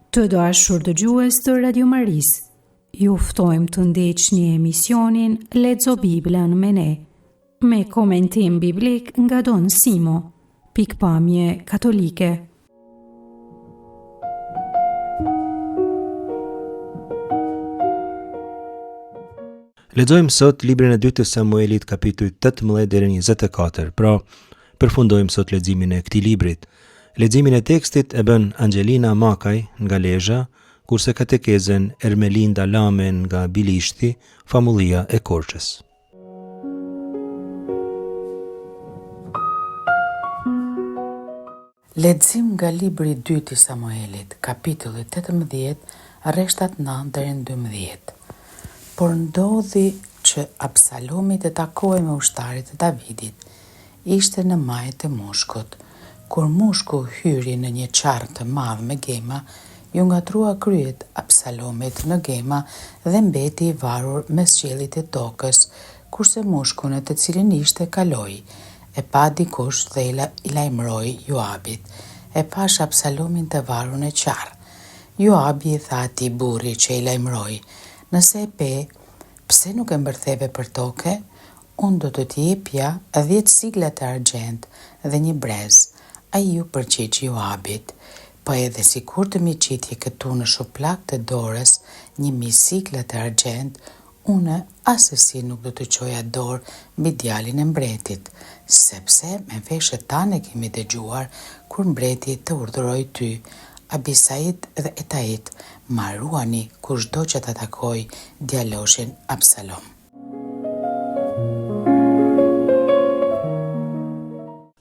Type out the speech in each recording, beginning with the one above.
Të dashur dëgjues të Radio Maris, ju ftojmë të ndiqni emisionin Lexo Biblën me ne, me komentim biblik nga Don Simo, pikpamje katolike. Lexojmë sot librin e 2 të Samuelit, kapitulli 18 deri në 24. Pra, përfundojmë sot leximin e këtij librit. Leximin e tekstit e bën Angelina Makaj nga Lezhë, kurse katekezen Ermelinda Lamen nga Bilishti, famullia e Korçës. Lexim nga libri i 2 i Samuelit, kapitulli 18, rreshtat 9 deri në 12. Por ndodhi që Absalomi të takohej me ushtarit e Davidit. Ishte në majt e mushkut. Kur mushku hyri në një qarr të madh me gema, ju ngatrua kryet Absalomit në gema dhe mbeti i varur mes qiellit e tokës, kurse mushkun e të cilin ishte kaloi. E pa dikush dhe i lajmëroi Joabit. E pash Absalomin të varur në qarr. Joabi i tha atij burri që i lajmëroi: "Nëse e pe, pse nuk e mbërtheve për toke? Unë do të t'i jepja 10 sigla të argjend dhe një brez." Ai ju përgjigj Joabit: "Po edhe sikur të mi qitje këtu në shuplak të dorës 1000 sigla të argjend, unë asesi nuk do të çoja dorë mbi djalin e mbretit, sepse me veshët tane kemi dëgjuar kur mbreti të urdhëroi ty, Abisait dhe Etait, marruani kushdo që të takoj djaloshin Absalom."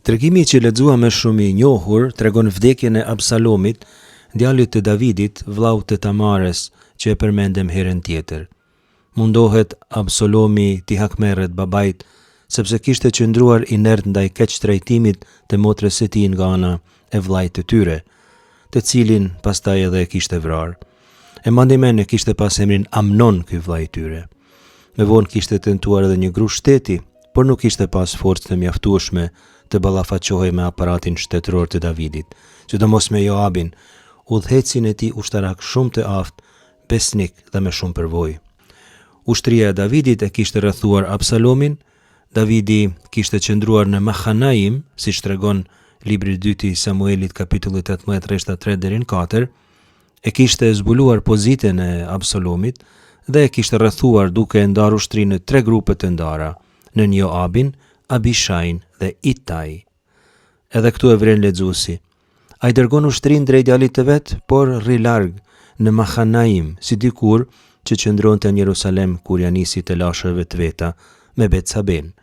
Tregimi që lexuam më shumë i njohur tregon vdekjen e Absalomit, djalit të Davidit, vllaut të Tamares, që e përmendëm herën tjetër. Mundohet Absalomi t'i hakmerret babait, sepse kishte qëndruar inert ndaj keq trajtimit të motrës së tij nga ana e vllait të tyre, të cilin pastaj edhe e kishte vrarë. E mandimen e kishte pas emrin Amnon ky vllai i tyre. Me vonë kishte tentuar edhe një grush shteti, por nuk kishte pas forcë të mjaftueshme të ballafaqohej me aparatin shtetëror të Davidit, sidomos me Joabin, udhëhecin e tij ushtarak shumë të aftë, besnik dhe me shumë përvojë. Ushtria e Davidit e kishte rrethuar Absalomin. Davidi kishte qëndruar në Mahanaim, siç tregon libri i 2 i Samuelit, kapitulli 18, rreshtat 3 deri në 4, e kishte zbuluar pozitën e Absalomit dhe e kishte rrethuar duke e ndarë ushtrinë në 3 grupe të ndara, në Joabin, Abishain dhe Itai. Edhe këtu e vren lexuesi. Ai dërgon ushtrinë drejt djalit të vet, por rri larg në Mahanaim, si dikur që qëndronte në Jerusalem kur ja nisi të lashëve të veta me Betsaben.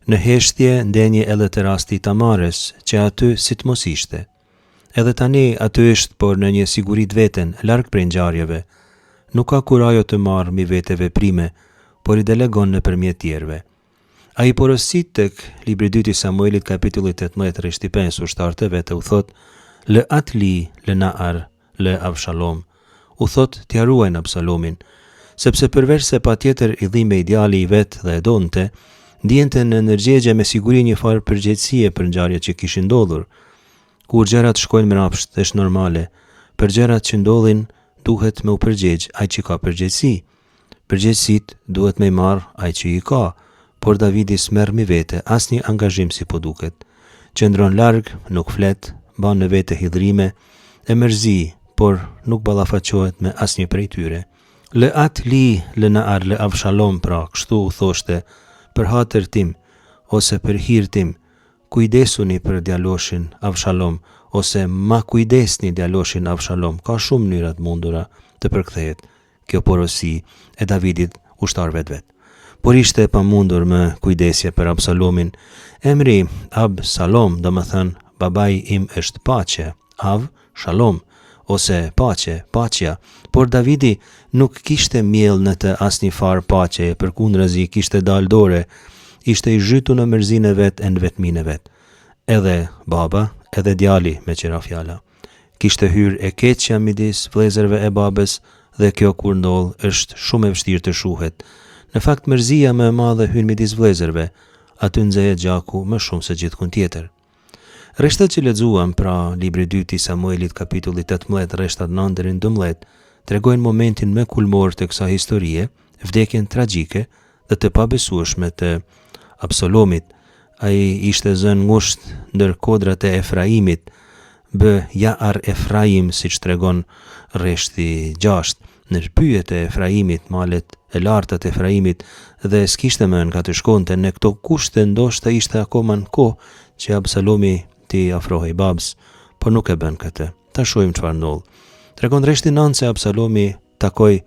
Në heshtje ndenje edhe të rasti Tamares, që aty si të mos ishte. Edhe tani aty është, por në një siguri të veten, larg prej ngjarjeve. Nuk ka kur ajo të marrë mi vete veprime, por i delegon nëpërmjet tjerëve. Ai porosit tek libri i 2 i Samuelit, kapitulli 18, rreshti 5, ushtarët e vet u thot: "Lë atli, lë Naar, lë Avshalom." U thot t'ia ruajnë Absalomin, sepse përveç se patjetër i dhimbej ideali i vet dhe e donte, ndjente në ndërgjegje me siguri një farë përgjegjësie për ngjarjet që kishin ndodhur. Kur gjërat shkojnë mrapsht, është normale. Për gjërat që ndodhin duhet me u përgjegj ai që ka përgjegjësi. Përgjegjësitë duhet me i marr ai që i ka, por Davidi s'merr mi vete asnjë angazhim si po duket. Qëndron larg, nuk flet, ban në vete hidhrime, e mërzi, por nuk ballafaqohet me asnjë prej tyre. Lë atli, lë Naar, lë Avshalom, pra, kështu u thoshte: "Për hatër tim, ose për hir tim, kujdesuni për djaloshin Avshalom, ose ma kujdesni djaloshin Avshalom." Ka shumë mënyra të mundura të përkthehet kjo porosi e Davidit ushtarëve të vet. Por ishte e pamundur me kujdesje për Absalomin. Emri Absalom do të thënë babai im është paqe, Av Shalom, ose paqe, paqja, por Davidi nuk kishte miell në të asnjë farë paqe, përkundrazi kishte dalë dore, ishte i zhytur në mërzinë e vet e në vetminë e vet. Edhe baba, edhe djali me qira fjala. Kishte hyrë e keqja midis vëllezërve e babës dhe kjo kur ndodh është shumë e vështirë të shuhet. Në fakt mërzia më e madhe hyn midis vëllezërve, aty nxehet gjaku më shumë se gjithkund tjetër. Rreshtat që lexuam, pra libri 2 i Samuelit kapitulli 18 rreshtat 9 deri në 12, tregojnë momentin më kulmor të kësaj historie, vdekjen tragjike dhe të pabesueshme të Absalomit. Ai ishte zënë ngusht ndër kodrat e Efraimit, bë Jaar Efraim, siç tregon rreshti 6. Në pyjet e Efraimit, malet e larta të Efraimit, dhe s'kishte mën ka të shkonte në këto kushte, ndoshta ishte akoma në kohë që Absalomi t'i afrohej babs, por nuk e bën këtë. Ta shohim çfarë ndodh. Tregon rreshti 9 se Absalomi takoi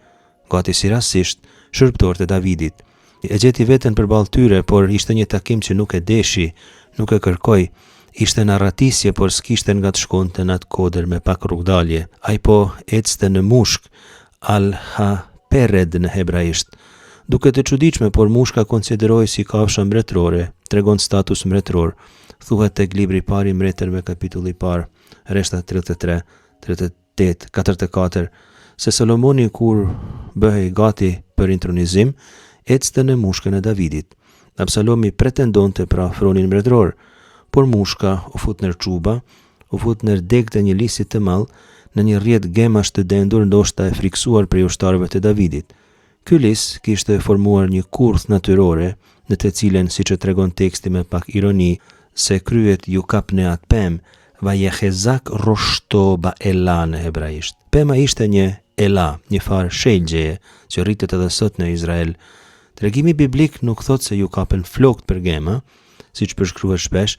gati si rastisht shërbëtorët e Davidit. E gjeti veten përballë tyre, por ishte një takim që nuk e deshi, nuk e kërkoi. Ishte narratisje, por s'kishte nga të shkonte në atë kodër me pak rrugdalje. Ai po ecste në mushk, al-ha-pered në hebraisht. Duke të çuditshme, por mushka konsiderohej si kafsha mbretërore, tregon status mbretëror. Thuhet tek libri i parë i mbretërve kapitulli i parë, rreshta 33, 38, 44, se Solomoni kur bëhej gati për intronizim, ecte në mushkën e Davidit. Absalomi pretendonte pra fronin mbretëror, por mushka u fut në çuba, u fut në deg të një lisit të madh, në një rrjet gemash të dendur, ndoshta e friksuar prej ushtarëve të Davidit. Ky lis kishte formuar një kurth natyrore, në të cilën, siç e tregon teksti me pak ironi, se kryet ju kapne atë pem, va jehezak roshto ba ela në hebraisht. Pema ishte një ela, një farë shelgjeje, që rritet edhe sot në Izrael. Tregimi biblik nuk thot se ju kapen flokt për gema, siç përshkruhet shpesh,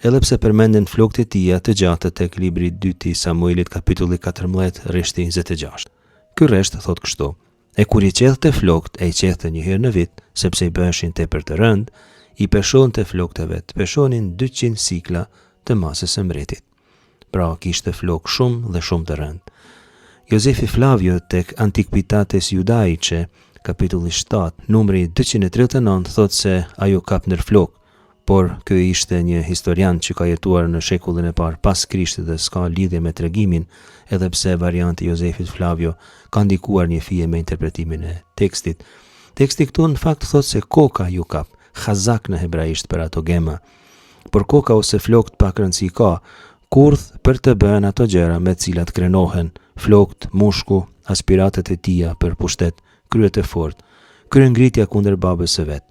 edhe pse përmenden flokët e tija të gjata tek libri 2 i Samuelit kapitulli 14 rreshti 26. Ky rresht thot kështu: e kur i qedhte flokët, e i qedhte një herë në vit, sepse i bëheshin tepër të rënd, i peshonte flokët e vet, peshonin 200 sikla të masës së mbretit. Pra kishte flokë shumë dhe shumë të rënd. Jozefi Flavio tek Antiquitates Judaice kapitulli 7, numri 239 thot se ajo kap ndër flokë, por ky ishte një historian që ka jetuar në shekullin e parë pas Krishtit dhe s'ka lidhje me tregimin, edhe pse varianti Jozefit Flavio ka ndikuar një fije me interpretimin e tekstit. Teksti këtu në fakt thot se koka ju kap, khazak në hebraisht për ato gema. Por koka ose flokët pak rëndësi ka, kurth për të bërën ato gjëra me cilat krenohen, flokët, mushku, aspiratet e tija për pushtet, kryet e fort, kryengritja kundër babës së vet.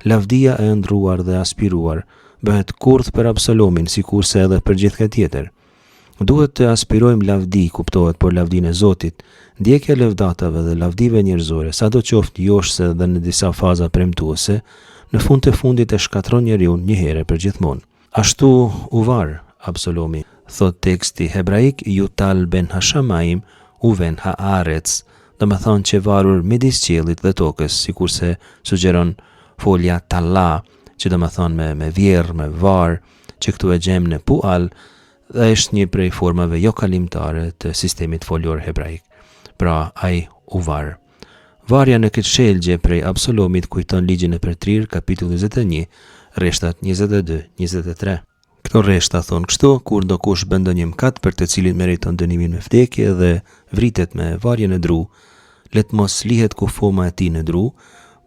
Lavdia e ndruar dhe aspiruar bëhet kurth për Absalomin, sikurse edhe për gjithë tjetër. Duhet të aspirojmë lavdi, kuptohet, por lavdinë e Zotit, ndjekja lëvdatave dhe lavdive njerëzore, sadoqoftë joshse dhe në disa faza premtuese, në fund të fundit e shkatron njeriu një herë për gjithmonë. Ashtu u var Absalomi, thot teksti hebraik, Yutal ben Hashamaim u ven Haaretz, dhe me thonë që varur midis qiellit dhe tokës, sikurse sugjeron folja talla, që dhe me thonë me vjerë, me varë, që këtu e gjem në pual, dhe është një prej formave jo kalimtare të sistemit folior hebraik. Pra, ai u varë. Varja në këtë shelgje prej Absalomit kujton ligjin e Pertrir, kapitulli 21, rreshtat 22-23. Këto rreshta thonë kështu: kur do kush bën ndonjë mëkat për të cilin meriton dënimin me vdekje dhe vritet me varjen e dru, let mos lihet kufoma e tij në dru,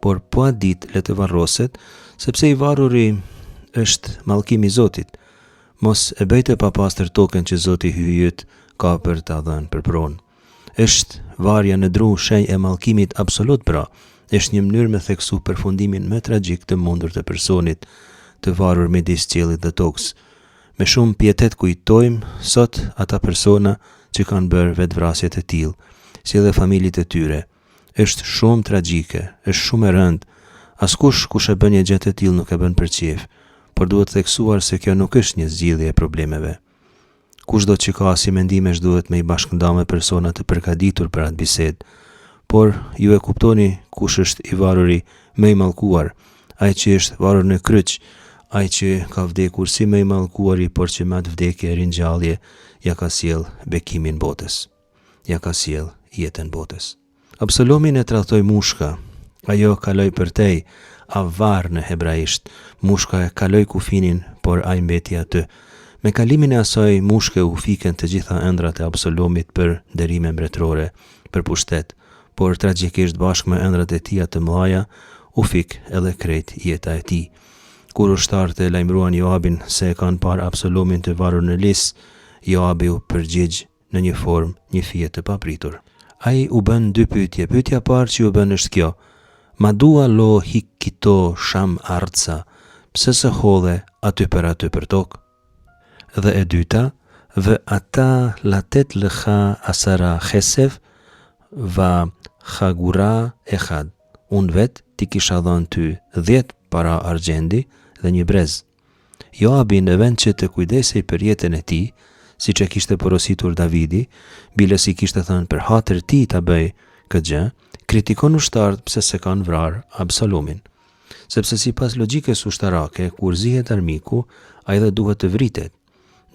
por po atë ditë le të varroset, sepse i varuri është mallkimi i Zotit. Mos e bëjte papastër tokën që Zoti hyjët ka për ta dhënë për pronë. Është varja në dru shenjë e mallkimit absolut, pra është një mënyrë me theksu përfundimin më tragjik të mundur të personit të varur midis qiellit dhe tokës. Me shumë pietet kujtojmë sot ata persona që kanë bërë vetvrasje të tillë, si edhe familjet e tyre. Është shumë tragjike, është shumë e rëndë. Askush kush e bën një gjë të tillë nuk e bën për qejf, por duhet theksuar se kjo nuk është një zgjidhje e problemeve. Kushdo që ka si mendimesh duhet me i bashkënda me persona të përgatitur për atë bisedë, por ju e kuptoni kush është i varuri më i mallkuar, ai që është varur në kryq, ai që ka vdekur si më i mallkuari, por që me atë vdekje e ringjallje ja ka sjell bekimin botës, ja ka sjell jetën botës. Absalomin e tradhtoi mushka, ajo kaloi përtej, avar në hebraisht, mushka e kaloi kufinin, por ai mbeti aty. Me kalimin e asaj mushke u fiken të gjitha ëndrat e Absalomit për nderime mbretërore, për pushtet, por tragjikisht bashkë me ëndrat e tija të mëdha u fik edhe krejt jeta e tij. Kur ushtarët e lajmëruan Joabin se e kanë parë Absalomin të varur në lis, Joabi u përgjigj në një formë një fije të papritur. Ai u bën dy pyetje. Pyetja parë që u bën është kjo: ma dua lo hik kito sham arca, pse se hodhe aty për tokë? Dhe e dyta, vë ata latet lëkha asara khesef, va khagura e khad. Unë vetë ti kisha dhënë ty 10 para argjendi dhe një brez. Joabi në vend që të kujdesej për jetën e tij, siç e kishte porositur Davidi, bilës i kishte thënë për hatër ti ta bëj këtë gjë, kritikon ushtarët pse se kanë vrarë Absalomin. Sepse sipas logjikës ushtarake, kur zihet armiku, ai dhe duhet të vritet.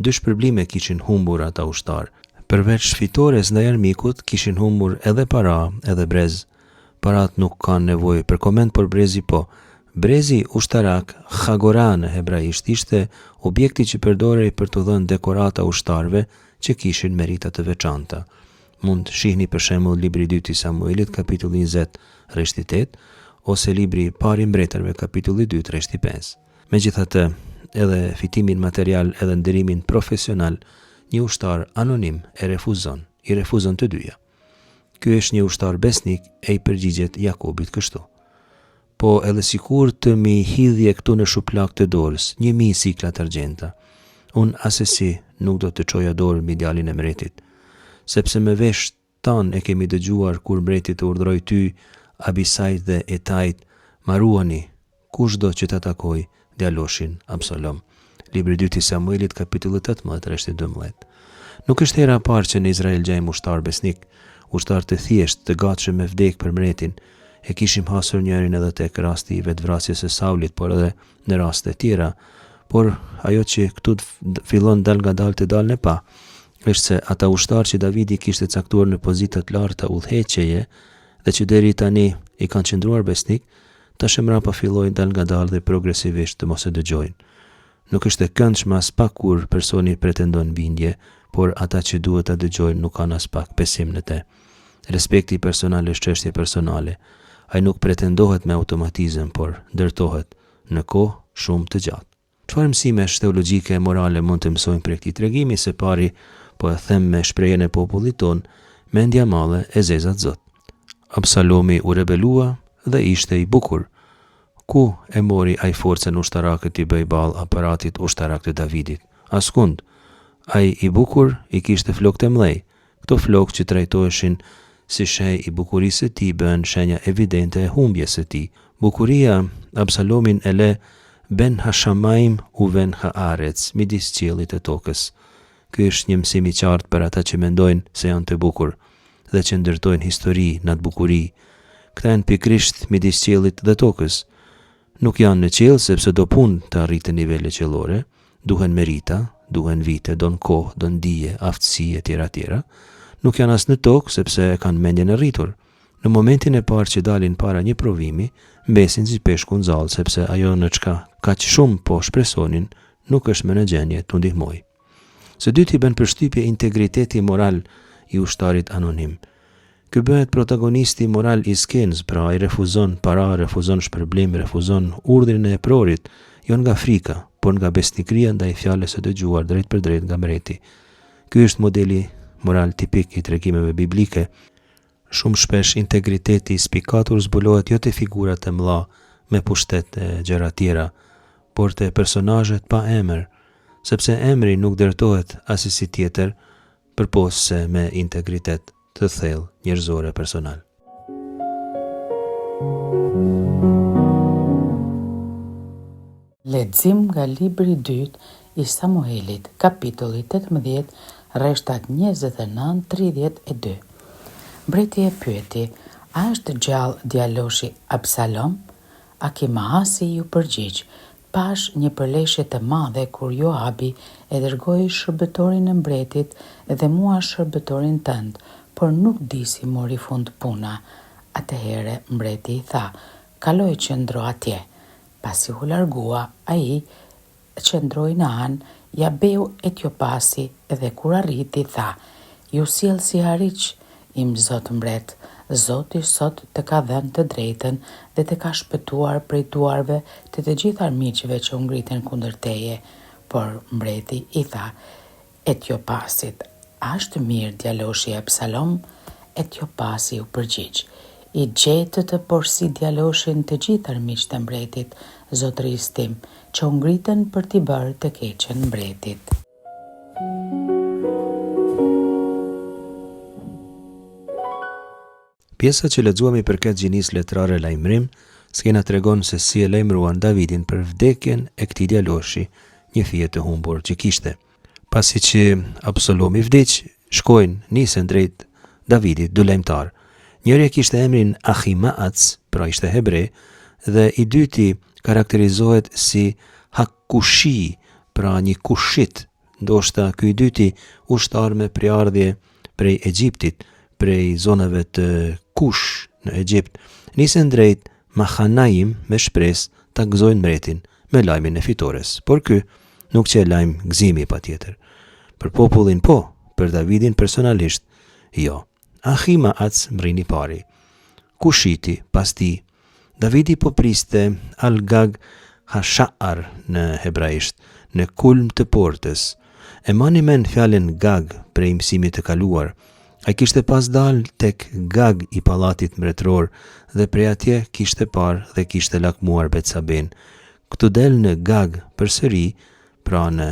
Dy shpërblime kishin humbur ata ushtarë. Përveç fitores ndaj armikut, kishin humbur edhe para, edhe brez. Parat nuk kanë nevojë për koment, por brezi po. Brezi ushtarak, khagora në hebraisht, ishte objekti që përdorej për të dhënë dekorata ushtarëve që kishin merita të veçanta. Mund shihni për shembull libri 2 i Samuelit, kapitulli 20, rreshti 8, ose libri i parë i mbretërve, kapitulli 2, rreshti 5. Megjithatë, edhe fitimin material edhe nderimin profesional, një ushtar anonim i refuzon të dyja. Ky është një ushtar besnik e i përgjigjet Jakobit kështu: po edhe sikur të mi hidhje këtu në shuplak të dorës 1000 sikla të argjenta, unë asesi nuk do të çoja dorë mbi djalin e mbretit, sepse me vesh tan e kemi dëgjuar kur mbreti të urdhroi ty, Abisait dhe Etait, maruani kushdo që të takoj djaloshin Absalom. Libri 2 i Samuelit, kapitulli 18, rreshti 12. Nuk është hera e parë që në Izrael gjejmë ushtar besnik, ushtar të thjesht, të gatshëm me vdek për mbretin. E kishim hasur njërin edhe tek rasti i vetvrasjes së Saulit, por edhe në raste tjera. Por ajo që këtu fillon dal nga dal të dalë në pa, është se ata ushtar që Davidi kishte caktuar në pozita të larta udhëheqjeje dhe që deri tani i kanë qëndruar besnik, tash mbrapa fillojnë dal nga dal dhe progresivisht të mos e dëgjojnë. Nuk është e këndshme as pak kur personi pretendon bindje, por ata që duhet ta dëgjojnë nuk kanë as pak besim në te. Respekti personal është çështje personale. Ai nuk pretendohet me automatizëm, por ndërtohet në kohë shumë të gjatë. Çfarë mësimesh teologjike e morale mund të mësojmë prej këtij tregimi? Së pari, po e them me shprehjen e popullit ton, mendja madhe e zezat Zot. Absalomi u rebelua dhe ishte i bukur. Ku e mori ai forcën ushtarake të bëj ball aparatit ushtarak të Davidit? Askund. Ai i bukur i kishte flokë të mëdhej. Këto flokë që trajtoheshin si shej i bukurisë së tij bën shenja evidente e humbjes së tij. Bukuria Absalomin e le ben Hashamaim u ven Haaretz, midis qiellit e tokës. Ky është një mësim i qartë për ata që mendojnë se janë të bukur dhe që ndërtojnë histori në atë bukuri. Këta janë pikrisht midis qiellit dhe tokës. Nuk janë në qiell sepse do punë të arritën nivele qiellore, duhen merita, duhen vite, don kohë, don dije, aftësi e tjera. Nuk janë as në tokë sepse e kanë mendjen e rritur. Në momentin e parë që dalin para një provimi, mbesin si peshku në zallë, sepse ajo në çka kaq shumë po shpresonin nuk është më në gjendje t'u ndihmojë. Së dyti bën përshtypje integriteti moral i ushtarit anonim. Ky bëhet protagonisti moral i skenës, pra ai refuzon para, refuzon shpërblim, refuzon urdhrin e prorit, jo nga frika, por nga besnikëria ndaj fjalës së dëgjuar drejt për drejt nga mbreti. Ky është modeli moral tipik i tregimeve biblike. Shumë shpesh integriteti i spikatur zbulohet jo te figurat e mëdha me pushtet e gjëra tjera, por te personazhet pa emër, sepse emri nuk dërtohet asesi tjetër përpos se me integritet të thellë njerëzore personal. Lexim nga libri 2 i Samuelit, kapitulli 18, rreshtat 29-32. Mbreti e pyeti: a është gjallë djaloshi Absalom? Akimahasi ju përgjigj: pash një përleshje të madhe kur Joabi e dërgoi shërbëtorin e mbretit dhe mua shërbëtorin tënd, por nuk di si mori fund puna. Atëherë mbreti i tha: kaloj qëndro atje. Pasi u largua, ai qëndroi në anë Jabeu Etiopasi dhe kur arriti tha: ju sjell si hariq, im zot mbret, Zoti sot të ka dhënë të drejtën dhe të ka shpëtuar prej duarve të gjithë armiqve që u ngriten kundër teje. Por mbreti i tha Etiopasit, "A është mirë djaloshi e Absalom?" Etiopasi u përgjigj, "I gjetë të por si djaloshin të gjithë armiqtë e mbretit, zotërisë tim, që u ngritën për t'i bërë të keqen mbretit." Pjesa që lexuami përket gjinisë letrare lajmërim, skena tregon se si e lajmëruan Davidin për vdekjen e këtij djaloshi, një fije të humbur që kishte. Pasi që Absalomi vdiq, nisen drejt Davidit dy lajmtar. Njëri kishte emrin Ahimaaz, pra ishte hebre, dhe i dyti karakterizohet si Hakushi, pra një kushit, ndoshta ky i dyti ushtar me priardhje prej Egjiptit, prej zonave të Kush në Egjipt, nisen drejt Mahanaim me shpresë ta gëzojnë mbretin me lajmin e fitores. Por ky nuk që lajm gëzimi patjetër. Për popullin po, për Davidin personalisht jo. Ahimaaz mrini pari. Kushiti pas tij. Davidi po priste Al-Gag Hasha'ar në hebraisht, në kulm të portës. E mani men fjalën Gag prej mësimit të kaluar. Ai kishte pas dal tek Gag i pallatit mbretëror dhe prej atje kishte parë dhe kishte lakmuar Betsaben. Këtu del në Gag përsëri, pra në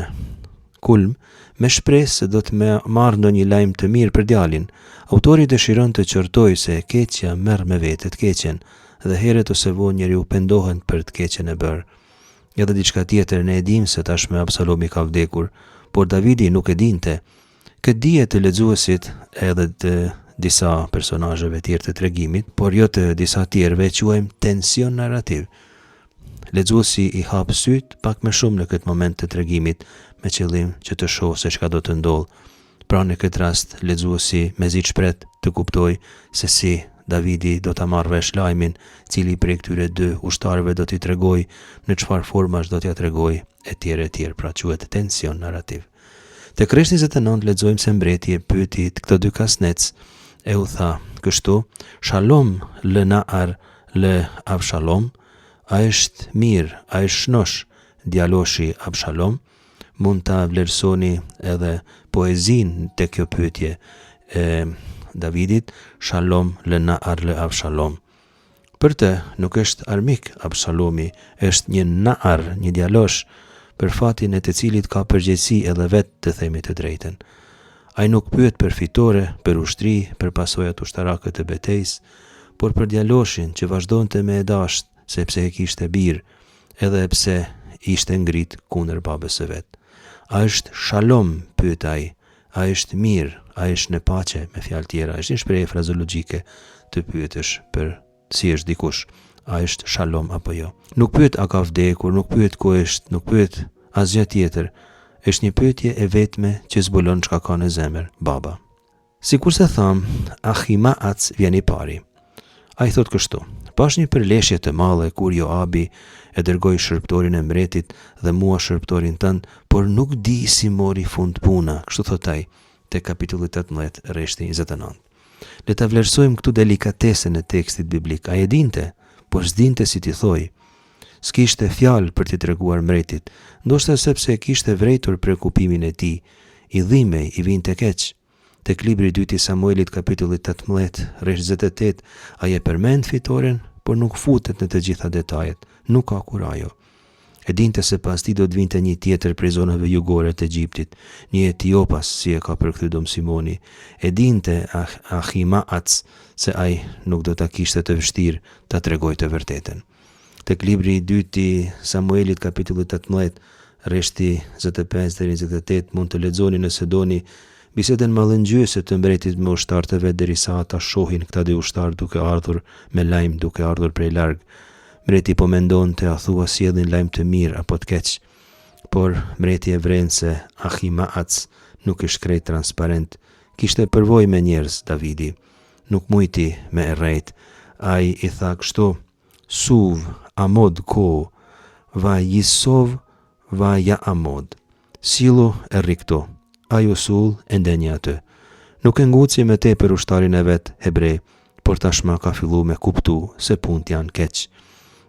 kulm, me shpresë se do të marrë ndonjë lajm të mirë për djalin. Autori dëshiron të qortojë se keqja merr me vete të keqen dhe herët ose vonë njeriu pendohen për të keqen e bërë. Ja dhe diçka tjetër, ne e dim se tashmë Absalomi ka vdekur, por Davidi nuk e dinte. Këtë dije të lexuesit edhe të disa personazheve tjerë të tregimit, por jo të disa tjerëve, quajmë tension narrativ. Lexuesi i hap syt pak më shumë në këtë moment të tregimit me qëllim që të shohë se çka do të ndodhë. Pra në këtë rast lexuesi mezi shpret të kuptoj se si Davidi do ta marrë vesh lajmin, cili prej këtyre dy ushtarëve do t'i tregoj, në çfarë formash do t'ia tregoj, etj, pra quhet tension narrativ. Te Krishti 29 lexojmë se mbreti e pyeti këto dy kasnec, e u tha kështu: "Shalom lë Naar lë Avshalom, a është mirë, a është shnosh djaloshi Abshalom?" Mund ta vlerësoni edhe poezin të kjo pyetje e Davidit, Shalom lë Naar lë Avshalom. Për të nuk është armik Absalomi, është një Naar, një djalosh, për fatin e të cilit ka përgjegjësi edhe vetë të themi të drejtën. Ai nuk pyet për fitore, për ushtri, për pasojat ushtarake të betejës, por për djaloshin që vazhdonte me e dasht, sepse e kishte birë, edhe pse ishte ngrit kundër babës së vet. A është shalom, pyet ai, a është mirë, a është në paqe, me fjalë tjera, është një shprehje frazeologjike të pyetësh për si është dikush, a është shalom apo jo. Nuk pyet a ka vdekur, nuk pyet ku është, nuk pyet asgjë tjetër. Është një pyetje e vetme që zbulon çka ka në zemër baba. Sikur se tham, Ahimaaz vjen i pari. Ai thot kështu: "Pash një përleshje të madhe kur Joabi e dërgoi shërptorin e mbretit dhe mua shërptorin tënd, por nuk di si mori fund puna." Kështu thot ai te kapitulli 18, rreshti 29. Le ta vlerësojmë këtu delikatesën e tekstit biblik. Ai e dinte, por s'dinte si t'i thoj. S'kishte fjalë për t'i treguar mbretit, ndoshta sepse kishte vrejtur prekupimin e tij. I dhimbej i vinte keq. Tek libri i dytë i Samuelit kapitulli 18, rreth 28, ai e përmend fitoren, por nuk futet në të gjitha detajet, nuk ka kur ajo. E dinte se pas tij do të vinte një tjetër prej zonave jugore të Egjiptit, një Etiopas, si e ka përkthy Dom Simoni. E dinte Ahimaaz se ai nuk do ta kishte të vështirë ta tregoj të vërtetën. Tek libri i dytë i Samuelit kapitulli 18, rreshti 25 deri 28, mund të lexoni nëse doni bisedën mallëngjyese të mbretit me ushtarët e vet derisa ata shohin këta dy ushtar duke ardhur me lajm, duke ardhur prej larg. Mbreti po mendonte a thua sjellin lajm të mirë apo të keq. Por mbreti e vren se Ahimaaz nuk është krejt transparent. Kishte përvojë me njerëz Davidi. Nuk mujti me errejt. Ai i tha kështu: "Suv amod ko, va Yisov va ja amod." Sillu e rikto. Ai usul e ndenja atë. Nuk e nguci me te për ushtarin e vet hebre, por tashma ka fillu me kuptu se punt janë keq.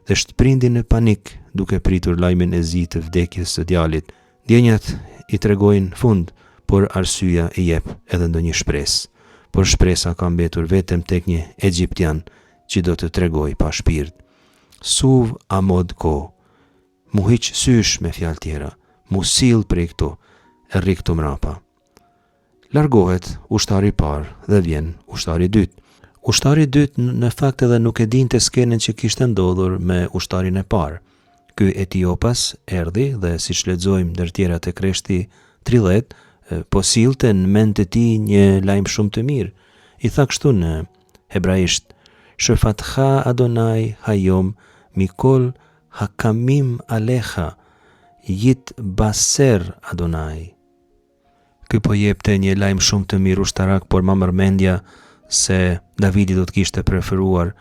Dhe shprindi në panik duke pritur lajmin e zi të vdekjes së djalit. Djenjat i tregojnë fund, por arsyeja i jep edhe ndonjë shpresë. Por shpresa ka mbetur vetëm tek një egjiptian që do të tregoj pa shpirt. Suv amod ko, mu hiq sysh me fjalë tjera, mu sill prej këto, e rri këtu mrapa. Largohet ushtari parë dhe vjen ushtari dytë. Ushtari dytë në fakt edhe nuk e dinte skenën që kishte ndodhur me ushtarin e parë. Ky Etiopas erdhi dhe siç lexojmë ndër tjerat e kreshti 30, po sillte në mend të tij një lajm shumë të mirë. I tha kështu në hebraisht: Shefatcha Adonai hayom mikol hakamim alecha yit baser Adonai. Ky po jepte një lajm shumë të mirë ushtarak, por ma mërmendja se Davidi do të kishte preferuar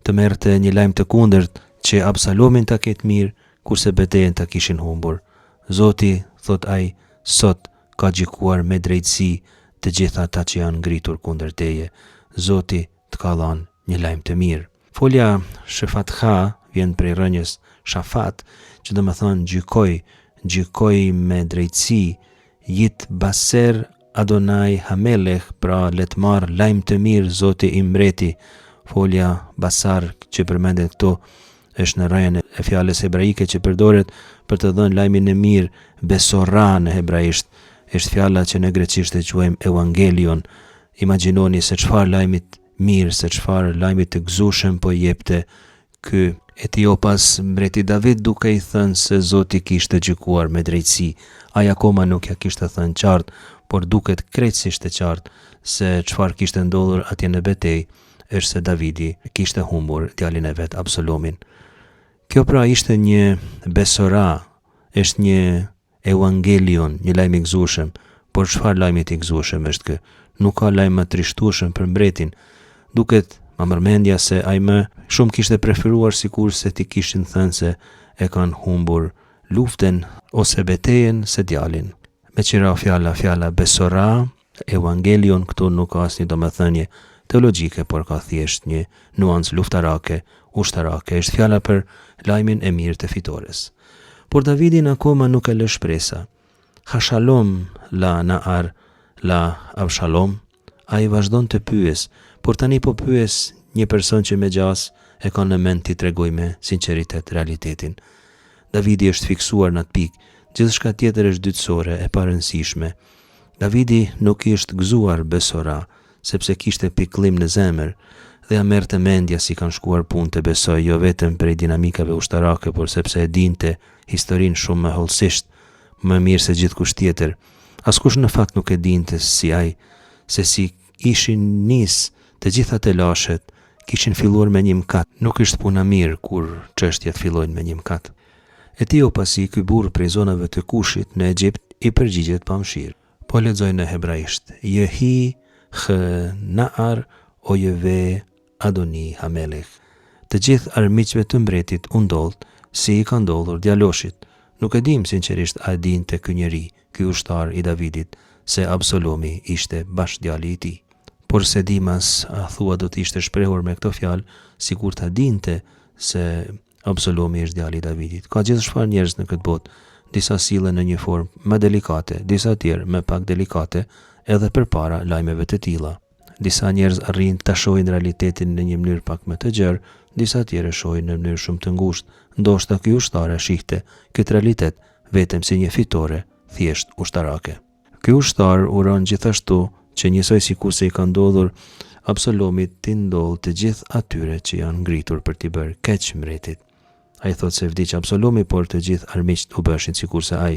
të merrte një lajm të kundërt, që Absalomin ta ketë mirë, kurse betejën ta kishin humbur. Zoti, thot ai, sot ka gjykuar me drejtësi të gjitha ata që janë ngritur kundër teje. Zoti të ka dhënë një lajm të mirë. Folja Shefatcha vjen prej rënjës Shafat, që do të thonë gjykoj me drejtësi. Yit baser Adonai Hamelech, pra let marr lajm të mirë Zoti i mbreti. Folja basar që përmendet këtu është në rrjen e fjalës hebraike që përdoret për të dhënë lajmin e mirë, besora në hebraisht. Është fjala që në greqisht e quajmë evangelion. Imagjinoni se çfarë lajmit mirë, se çfarë lajmit të gëzueshëm po jepte ky Etiopas mbreti David, duke i thënë se Zoti kishte gjykuar me drejtësi. Ai akoma nuk ja kishte thënë qartë, por duket krejtësisht e qartë se çfarë kishte ndodhur atje në betejë, është se Davidi kishte humbur djalin e vet Absalomin. Kjo pra ishte një besora, është një evangelion, një lajm i gëzueshëm, por çfarë lajmi i gëzueshëm është ky? Nuk ka lajm më trishtueshëm për mbretin. Duket ma mërmendja se ai më shumë kishte preferuar sikur se ti kishin thënë se e kanë humbur luftën ose betejën se djalin. Me qira fjala besora, evangelion këtu nuk ka asnjë domethënie teologjike, por ka thjesht një nuancë luftarake, ushtarake. Është fjala për lajmin e mirë të fitores. Por Davidin akoma nuk e lë shpresa. Hashalom la Naar la Abshalom. Ai vazhdon të pyes, por tani po pyes një person që me gjas e ka në mend t'i tregoj me sinqeritet realitetin. Davidi është fiksuar në atë pikë, gjithçka tjetër është dytësore e parëndësishme. Davidi nuk ishte gëzuar besora, sepse kishte pikëllim në zemër dhe ja merrte mendja si kanë shkuar punë të besoj, jo vetëm prej dinamikave ushtarake, por sepse e dinte historinë shumë më hollësisht, më mirë se gjithkusht tjetër. Askush në fakt nuk e dinte si ai, se si ishin nis të gjitha të lashet, kishin filluar me një mkat. Nuk ishte puna mirë kur çështjet fillojnë me një mkat. Etiopasi, ky burr prej zonave të Kushit në Egjipt, i përgjigjet pa mëshirë. Po lexoj në hebraisht: Yehi Naar o Jeve Adoni Hamelech. Të gjithë armiqve të mbretit u ndodh si i ka ndodhur djaloshit. Nuk e dim sinqerisht a dinte ky njeri, ky ushtar i Davidit, se Absalomi ishte bashkë djali i tij. Por se Dimas thua do të ishte shprehur me këto fjalë, sikur ta dinte se Absalomi është djali i Davidit. Ka gjithë çfarë njerëz në këtë botë, disa sillen në një formë më delikate, disa tjerë më pak delikate, edhe përpara lajmeve të tilla. Disa njerëz arrin ta shohin realitetin në një mënyrë pak më të gjerë, disa tjerë shohin në mënyrë shumë të ngushtë. Ndoshta ky ushtar e shihte këtë realitet vetëm si një fitore thjesht ushtarake. Ky ushtar uron gjithashtu që njësoj sikur se i ka ndodhur Absalomit t'i ndodh të gjithë atyre që janë ngritur për t'i bërë keq mbretit. Ai thot se vdiq Absalomi, por të gjithë armiqt u bëshin sikur se ai.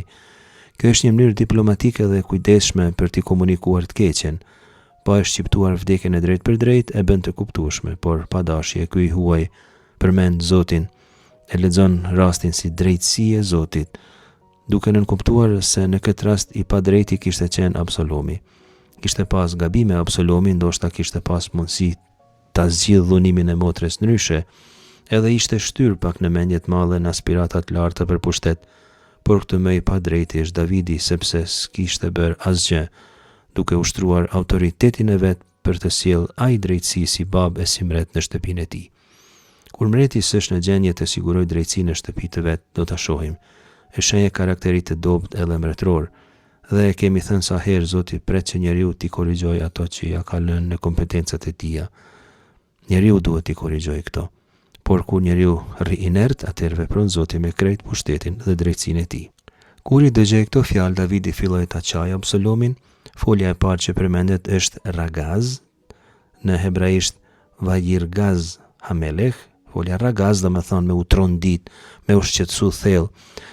Kjo është një mënyrë diplomatike dhe kujdesshme për t'i komunikuar të keqen. Pa e shqiptuar vdekjen e drejt për drejt e bën të kuptueshme, por pa dashje ky i huaj përmend Zotin, e lexon rastin si drejtësi e Zotit, duke nënkuptuar se në këtë rast i padrejti kishte qenë Absalomi. Kishte pas gabime Absalomi, ndoshta kishte pas mundësi ta zgjidhë dhunimin e motres ndryshe, edhe ishte shtyr pak në mendjet madhe në aspiratat larta për pushtet, por këtë më i padrejti është Davidi, sepse s'kishte bërë asgjë, duke ushtruar autoritetin e vet për të sjellë ai drejtësi si babë e si mret në shtëpinë e tij. Kur mreti s'është në gjendje të sigurojë drejtësinë në shtëpi të vet, do ta shohim. E shenjë karakterit të dobët edhe mretror. Dhe e kemi thënë sa herë Zoti pret që njeriu t'i korrigjojë ato që ja ka lënë në kompetencat e tija. Njeriu duhet t'i korrigjojë këto. Por kur njeriu rri inert, atëherë vepron Zoti me krejt pushtetin dhe drejtësinë e tij. Kur i dëgjoi këto fjalë, Davidi filloi ta çajë Absalomin. Folja e parë që përmendet është ragaz, në hebraisht vajirgaz hamelech. Folja ragaz dhe me thonë me u trondit, me u shqetësu thellë.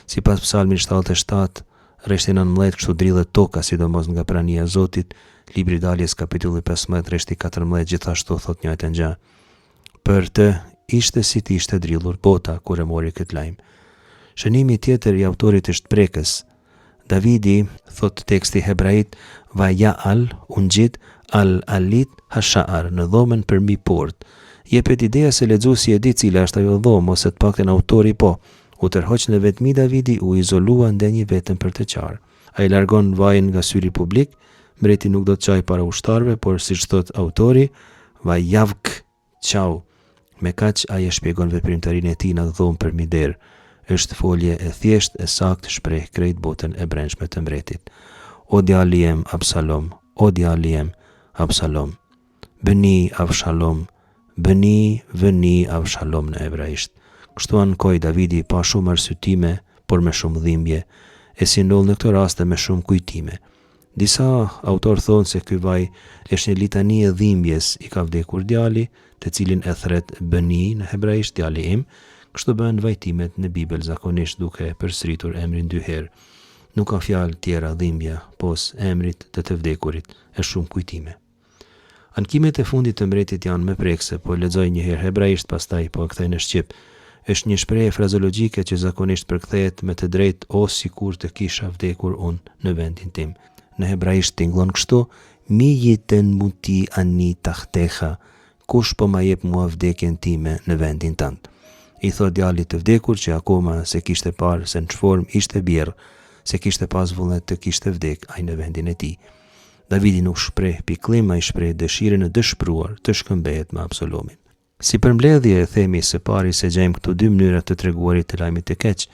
Sipas Psalmit 77, rreshti 19, kështu drillet toka, sidomos nga prania e Zotit. Libri i Daljes kapitulli 15, rreshti 14, gjithashtu thot njëjtën gjë. Për të ishte si të ishte drillur bota kur e mori këtë lajm. Shënimi tjetër i autorit është prekës. Davidi, thot teksti hebrait, vaja'al, ungjit, al-alit hasha'ar, në dhomën përmbi port. Jepet ideja se lexuesi e di cila është ajo dhomë, ose të paktën autori po. U tërhoq në vetmi Davidi, u izolua ndenjë vetëm për të qarë. Ai largon vajin nga syri publik, mbreti nuk do të çajë para ushtarëve, por siç thot autori, vajavk, çau. Me kaq ai e shpjegon veprimtarinë e tij në dhomë përmbi derë. Është folje e thjesht e saktë, shpreh krejt botën e brendshme të mbretit. O djali jem Absalom, o djali jem Absalom. Bëni Avshalom, bëni vëni Avshalom në hebraisht. Kështu ankoi Davidi pa shumë arsyetime, por me shumë dhimbje, e si ndodh në këtë rast me shumë kujtime. Disa autor thonë se ky vaj është një litani e dhimbjes, i ka vdekur djali, të cilin e thret bëni në hebraisht djali im. Kështu bëhen vajtimet në Bibël zakonisht duke përsëritur emrin 2 herë. Nuk ka fjalë tjera dhimbja, pos emrit të vdekurit, e shumë kujtime. Ankimet e fundit të mbretit janë më prekse, po lexoj një herë hebraisht, pastaj po kthej në shqip. Është një shprehje frazologjike që zakonisht përkthehet me të drejtë o sikur të kisha vdekur unë në vendin tim. Në hebraisht tingëllon kështu: mi jeten muti ani tahteha, kush po ma jep mua vdekjen time në vendin tënd. I thot djalit të vdekur që akoma se kishte parë se në çform ishte bjerë, se kishte pas vullnet të kishte vdek ai në vendin e tij. Davidi nuk shpreh pikëllim, ai shpreh dëshirën e dëshpëruar të shkëmbehet me Absalomin. Si përmbledhje e themi së pari se gjejmë këtu dy mënyra të treguarit të lajmit të keq,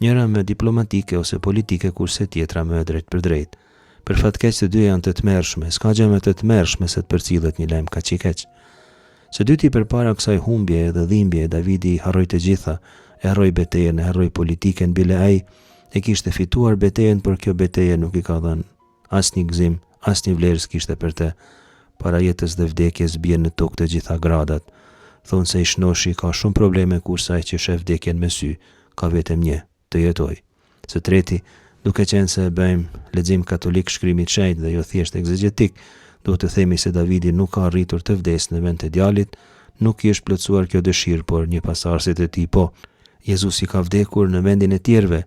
njëra më diplomatike ose politike, kurse tjetra më drejt për drejt. Për fat keq të dy janë të tmerrshme, s'ka gjë më të tmerrshme se të përcillet një lajm kaq i keq. Së dyti përpara kësaj humbje dhe dhimbje, Davidi harroi të gjitha, e harroi betejën, e harroi politikën, bile ai e kishte fituar betejën, por kjo betejë nuk i ka dhënë asnjë gëzim, asnjë vlerë s'kishte për të. Para jetës dhe vdekjes bien në tokë të gjitha gradat. Thonë se i shnoshi ka shumë probleme, kurse ai që shef vdekjen me sy, ka vetëm një, të jetoj. Së treti, duke qenë se bëjmë lexim katolik shkrimit shenjtë dhe jo thjesht egzegetik, duhet të themi se Davidi nuk ka arritur të vdesë në vend të djalit, nuk i është plotësuar kjo dëshirë, por një pas arsit e tij po. Jezusi ka vdekur në vendin e tjerëve,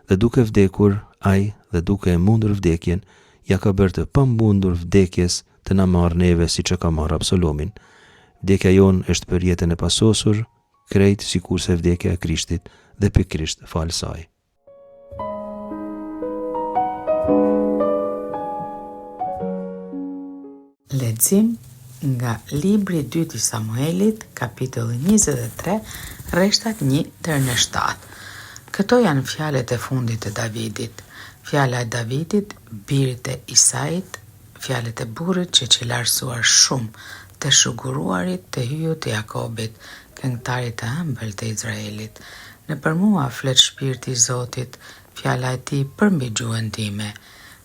dhe duke vdekur ai dhe duke e mundur vdekjen, ja ka bërë të pamundur vdekjes të na marrë neve siç e ka marrë Absalomin. Vdekja jon është për jetën e pasosur, krejt sikurse vdekja e Krishtit dhe pikërisht fal saj. Lexim nga libri i 2 i Samuelit, kapitulli 23, rreshtat 1-7. Këto janë fjalët e fundit të Davidit. Fjala e Davidit, birit e Isait, fjalët e burrit që qelarsuar shumë, të shuguruarit të hyjut të Jakobit, këngëtarit të ëmbël të Izraelit. Në për mua flet shpirti i Zotit, fjala e tij përmbi gjuhën time.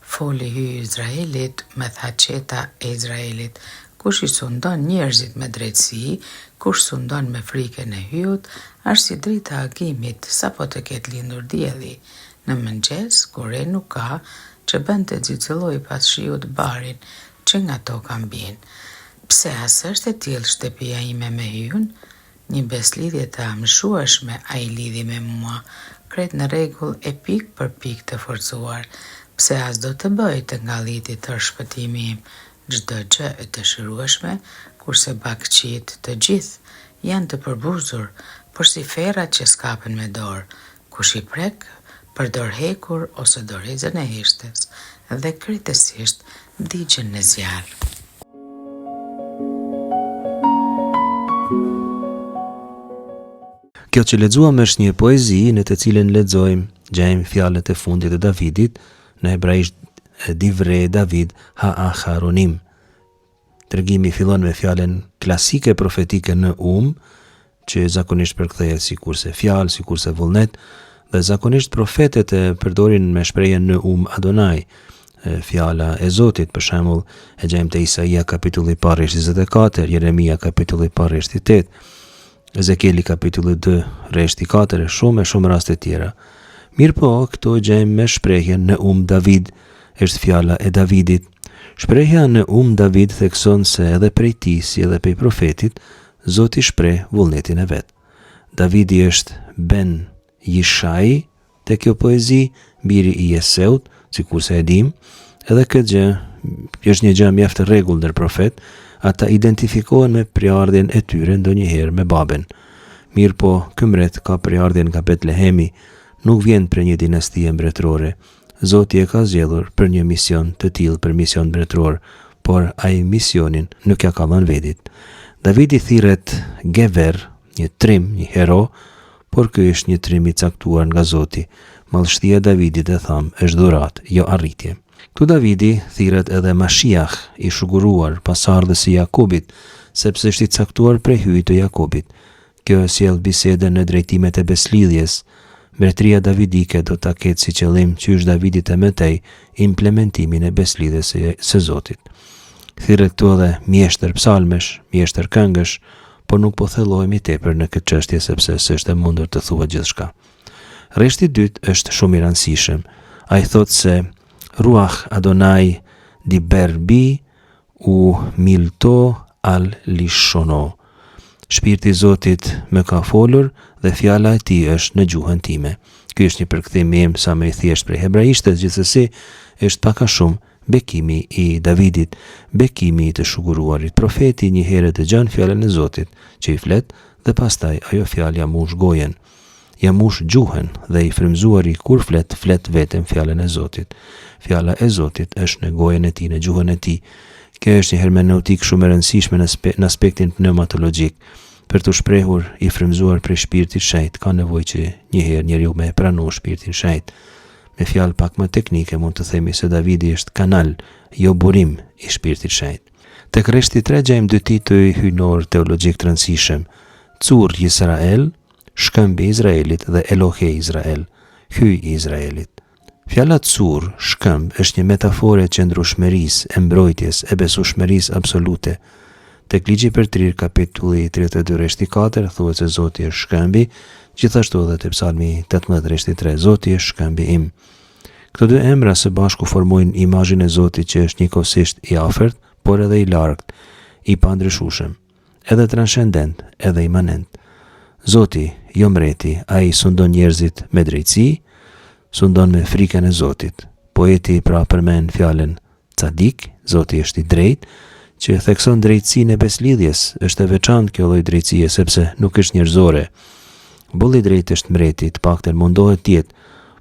Foli hyj Izraelit me thaqeta e Izraelit. Kush i sundon njerëzit me drejtësi, kush sundon me frikën e hyjut, është si drita e agimit sapo të ketë lindur dielli. Në mëngjes, kur re nuk ka, që bën të xixëlloj pas shiut barin që nga toka mbien. Pse as është e tillë shtëpia ime me hyjun? Një beslidhje të amshueshme ai lidhi me mua, krejt në rregull e pik për pik të forcuar. Pse as do të bëj të ngalliti tërë shpëtimi im, çdo gjë e dëshirueshme, kurse bakçit të gjithë janë të përbuzur, por si ferrat që skapen me dorë. Kush i prek, për dorë hekur ose dorezën e heshtes, dhe kritësisht digjen në zjarr. Kjo që lexuam është një poezi në të cilën gjejmë fjalët e fundit të Davidit, në hebraisht Divre David ha acharonim. Tregimi fillon me fjalën klasike profetike në që zakonisht përkthehet sikurse fjalë, sikurse vullnet, dhe zakonisht profetet e përdorin me shprehjen në Adonai, fjala e Zotit. Për shembull, e gjejmë te Isaia kapitulli 24, Jeremia kapitulli 8, Ezekieli kapitulli 2, rreshti 4 e shumë raste tjera. Mirë po, këto gjejmë me shprehjen në David, është fjala e Davidit. Shprehja në David thekson se edhe prej tij, si edhe prej profetit, Zoti shpreh vullnetin e vet. Davidi është Ben Jishai te kjo poezi, biri i Jeseut, sikurse e dim, edhe këtë gjë është një gjë mjaft e rregull ndër profet, ata identifikohen me prjardhjen e tyre ndonjëherë me baben. Mirë po, ky mbret ka prjardhjen nga Betlehemi, nuk vjen për një dinastie mbretërore. Zoti e ka zgjedhur për një mision të tillë, për mision mbretëror, por ai misionin nuk ja ka dhënë vetit. Davidi thirret Gever, një trim, një hero, por ky është një trim i caktuar nga Zoti. Mallështia e Davidit e tham është dhuratë, jo arritje. Këtu Davidi thirret edhe Mashiach, i shuguruar, pasardhës i Jakobit, sepse është i caktuar prej hyjit të Jakobit. Kjo sjell bisedën në drejtimet e beslidhjes. Mbretëria davidike do ta ketë si qëllim qysh Davidi të mëtej implementimin e beslidhjes së Zotit. Thirret këtu edhe mjeshtër psalmesh, mjeshtër këngësh, por nuk po thellohemi tepër në këtë çështje sepse s'është e mundur të thuhet gjithçka. Rreshti i dytë është shumë i rëndësishëm. Ai thotë se Ruach Adonai diber bi u milto al lishono. Shpirti i Zotit më ka folur dhe fjala e tij është në gjuhën time. Ky është një përkthim im sa më i thjeshtë prej hebraishtes, gjithsesi është pak a shumë bekimi i Davidit, bekimi i të shuguruarit. Profeti një herë dëgjon fjalën e Zotit që i flet dhe pastaj ajo fjalë ja mush gojen, ja mush gjuhën dhe i frymzuari kur flet vetëm fjalën e Zotit. Fjala e Zotit është në gojen e tij, në gjuhën e tij. Kjo është një hermeneutik shumë e rëndësishme në aspektin pneumatologjik. Për të shprehur i frymzuar prej shpirtit shejt, ka nevojë që një herë njeriu me pranu shpirtin shejt. Me fjalë pak më teknike mund të themi se Davidi është kanal, jo burim i shpirtit shejt. Tek rreshti 3 gjejmë dy tituj hyjnor teologjik të rëndësishëm: Cur Israel, shkëmbi i Izraelit, dhe Elohe Izrael, hyj i Izraelit. Fjala cur, shkëmb, është një metafore e qëndrueshmërisë, e mbrojtjes, e besueshmërisë absolute. Tek ligji për trirë, kapitulli 32 rreshti 4, thuhet se Zoti është shkëmbi, gjithashtu edhe te Psalmi 18 rreshti 3, Zoti është shkëmbi im. Këto dy emra së bashku formojnë imazhin e Zotit që është njëkohësisht i afërt, por edhe i largët, i pandryshueshëm, edhe transcendent, edhe imanent. Zoti, jo mreti, ai sundon njerëzit me drejtësi, sundon me frikën e Zotit. Poeti pra përmend fjalën Cadik, Zoti është i drejtë, që thekson drejtësinë e beslidhjes. Është e veçantë kjo lloj drejtësie sepse nuk është njerëzore. Bulli i drejtë është mreti, të paktën mundohet të jetë,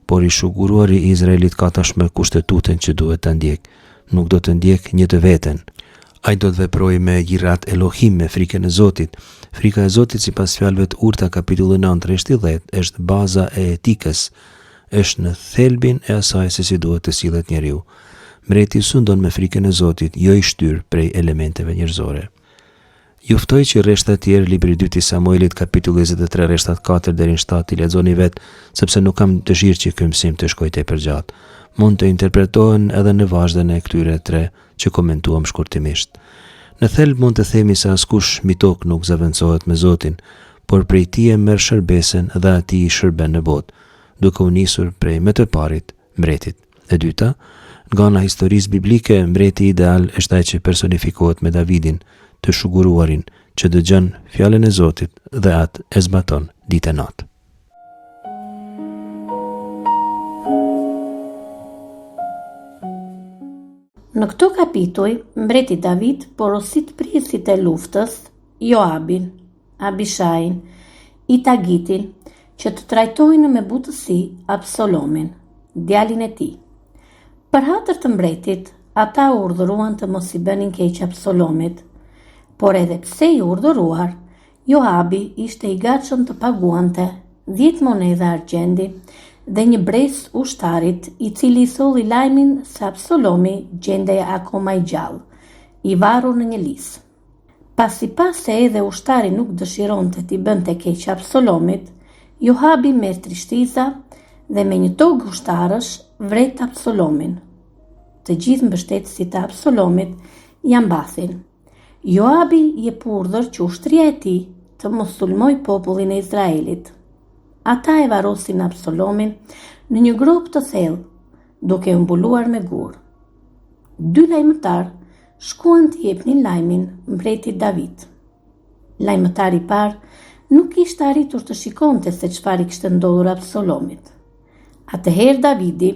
por i shuguruari i Izraelit ka tashmë kushtetutën që duhet ta ndjek. Nuk do të ndjek një të veten. Ai do të veprojë me Yirat Elohim, me frikën e Zotit. Frika e Zotit sipas fjalëve të Urta kapitulli 9 rreshti 10 është baza e etikës, është në thelbin e asaj se si duhet të sillet njeriu. Mreti sundon me frikën e Zotit, jo i shtyr prej elementeve njerëzore. Juftoj që rreshtat tjerë, libri i 2 i Samuelit kapitulli 23 rreshtat 4 deri në 7 i lexoni vet, sepse nuk kam dëshirë që ky mësim të shkojë tepër gjatë. Mund të interpretohen edhe në vazhdën e këtyre 3 që komentuam shkurtimisht. Në thelb mund të themi se askush mbi tokë nuk zaventësohet me Zotin, por prej tij e merr shërbesen dhe atij i shërben në botë, duke u nisur prej më të parit, mbretit. E dyta, nga ana historisë biblike, mbreti ideal është ai që personifikohet me Davidin, të shuguruarin, që dëgjon fjalën e Zotit dhe atë e zbaton ditë e natë. Në këto kapituj, mbreti David porosit prjesit e luftës, Joabin, Abishain, Itagitin, që të trajtojnë me butësi Absalomin, djalin e tij. Për hatër të mbretit, ata urdhëruan të mos i bënin keq Absalomit, por edhe pse i urdhëruar, Joabi ishte i gatshëm të paguante 10 monedha argjendi dhe një bres ushtarit i cili i solli lajmin se Absalomi gjendej akoma i gjallë, i varur në një lis. Pasi pas se edhe ushtari nuk dëshironte t'i bënte keq Absalomit, Joabi merr trishtiza dhe me një togë ushtarësh vret Absalomin. Të gjithë mbështetësit e Absalomit janë mbathin. Joabi jep urdhër që ushtria e tij të mos sulmoj popullin e Izraelit. Ata e varosin Absalomin në një grop të thellë, duke u mbuluar me gur. 2 lajmëtar shkuan të jepnin lajmin mbretit David. Lajmëtari i parë nuk kishte arritur të shikonte se çfarë kishte ndodhur Absalomit. Atëherë Davidi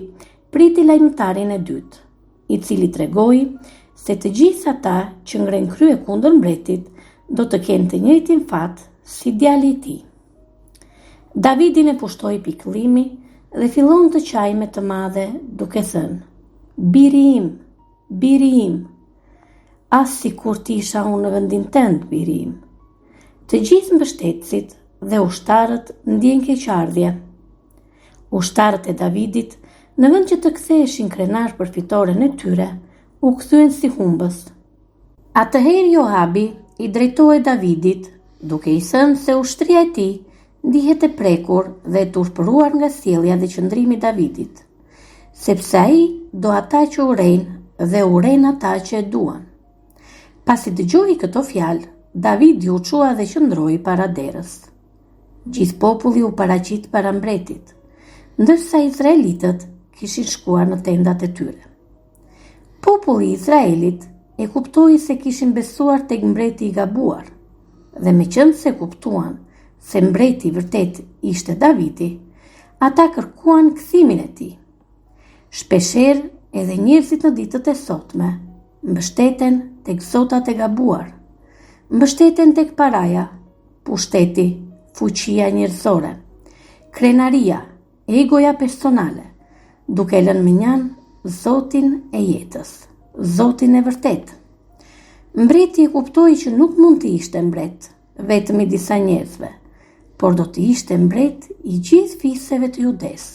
priti lajmëtarin e dytë, i cili tregoi se të gjithë ata që ngren krye kundër mbretit do të kenë të njëjtin fat si djali i tij. Davidin e pushtoi pikëllimi dhe fillon të qaj me të madhe duke thënë: "Biri im, biri im, as si kur ti isha unë në vendin tënd, biri im." Të gjithë mbështetësit dhe ushtarët ndjen keqardhje. Ushtarët e Davidit, në vend që të ktheheshin krenar për fitoren e tyre, u kthyen si humbës. Atëherë Joabi i drejtoi Davidit, duke i thënë se ushtria e tij ndihet e prekur dhe e turpëruar nga sjellja dhe qëndrimi i Davidit, sepse ai do ata që urejnë dhe uren ata që e duan. Pasi dëgjoi këto fjalë, Davidi u çua dhe qëndroi para derës. Gjithë populli u paraqit para mbretit, ndërsa izraelitët kishin shkuar në tendat e tyre. Populli i Izraelit e kuptoi se kishin besuar tek mbreti i gabuar, dhe meqense kuptuan se mbreti vërtet ishte Davidi, ata kërkuan kthimin e tij. Shpeshherë edhe njerëzit në ditët e sotme mbështeten tek zotat e gabuar, mbështeten tek paraja, pushteti, fuqia njerëzore, krenaria, egoja personale, duke lënë menjan Zotin e jetës, Zotin e vërtet. Mbreti e kuptoi që nuk mund të ishte mbret vetëm i disa njerëzve, por do të ishte mbret i gjithë fisëve të Judes.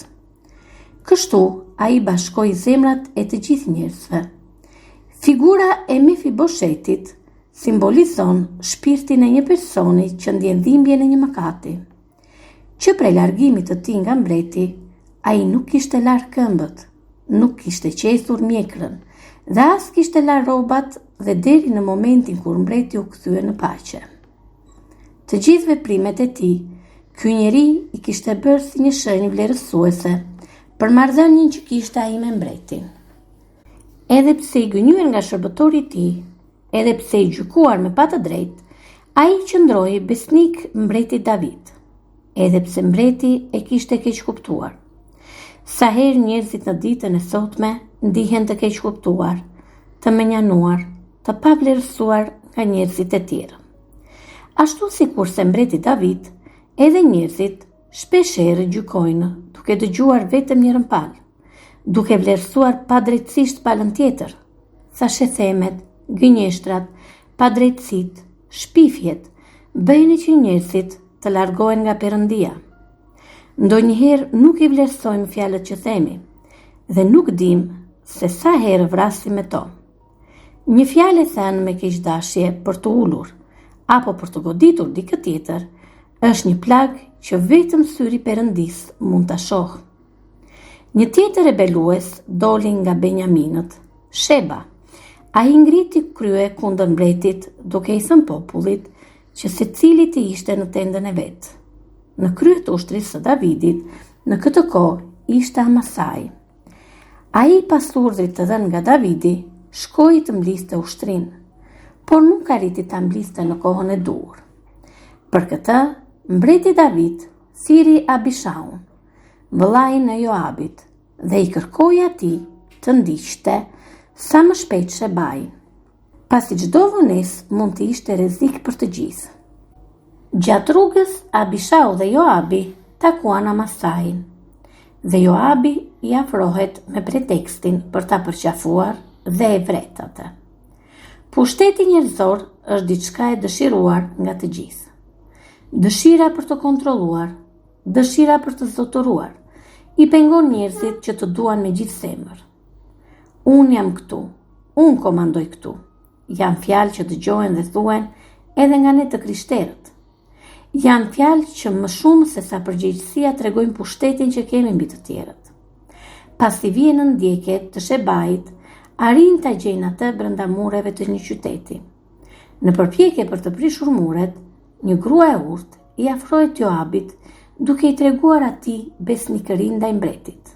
Kështu ai bashkoi zemrat e të gjithë njerëzve. Figura e Mefiboshetit simbolizon shpirtin e një personi që ndjen dhimbje në një mëkati, që prej largimit të tij nga mbreti, ai nuk kishte larë këmbët, nuk kishte qesur mjekrën, dhe as kishte larë rrobat dhe deri në momentin kur mbreti u kthye në paqe. Të gjithë veprimet e tij, ky njeri i kishte bërë si një shenjë vlerësuese për marrëdhënien që kishte ai me mbretin. Edhe pse i gënjur nga shërbëtori i tij, edhe pse i gjykuar me pa të drejtë, ai qëndroi besnik mbretit David, edhe pse mbreti e kishte keq kuptuar. Sa herë njerëzit në ditën e sotme ndihen të keq kuptuar, të menjanuar, të pavlerësuar nga njerëzit e tjerë. Ashtu sikur se mbreti David, edhe njerëzit shpeshherë gjykojnë duke dëgjuar vetëm njërën palë, duke vlerësuar padrejtësisht palën tjetër, thashethemet, gënjeshtrat, padrejtësit, shpifjet, bëjnë që njerëzit të largohen nga Perëndia. Ndonjëherë nuk i vlerësojmë fjalët që themi dhe nuk dim se sa herë vrasim me to. Një fjalë e thënë me keqdashje për të ulur apo për të goditur dikë tjetër është një plag që vetëm syri Perëndis mund ta shohë. Një tjetër rebelues doli nga Benjaminët, Sheba. Ai ngriti krye kundër mbretit duke i thënë popullit që secilit i ishte në tendën e vet. Në krye të ushtrisë së Davidit, në këtë kohë ishte Amasai. Ai pas urdhrit të dhënë nga Davidi, shkoi të mbliste ushtrinë, por nuk arriti ta mbliste në kohën e duhur. Për këtë, mbreti David thiri Abishaun, vëllain e Joabit, dhe i kërkoi atij të ndiqte sa më shpejt Shebain, pasi çdo vonesë mund të ishte rrezik për të gjithë. Gjatë rrugës, Abishau dhe Joabi takuan Amasain, dhe Joabi i afrohet me pretekstin për ta përqafuar dhe e vret atë. Pushteti njerëzor është diçka e dëshiruar nga të gjithë. dëshira për të kontrolluar, dëshira për të zotëruar, i pengon njerëzit që të duan me gjithë zemër. Unë jam këtu, unë komandoj këtu. Janë fjalë që dëgjohen dhe thuhen edhe nga ne të krishterët. Janë fjalë që më shumë se sa përgjegjësia tregojnë pushtetin që kemi mbi të tjerët. Pasi vjen në ndjeket të Shebait, arrin ta gjejnë atë brenda mureve të një qyteti. Në përpjekje për të prishur muret, një grua e urtë i afrohet Joabit duke i treguar atij besnikërinë ndaj mbretit.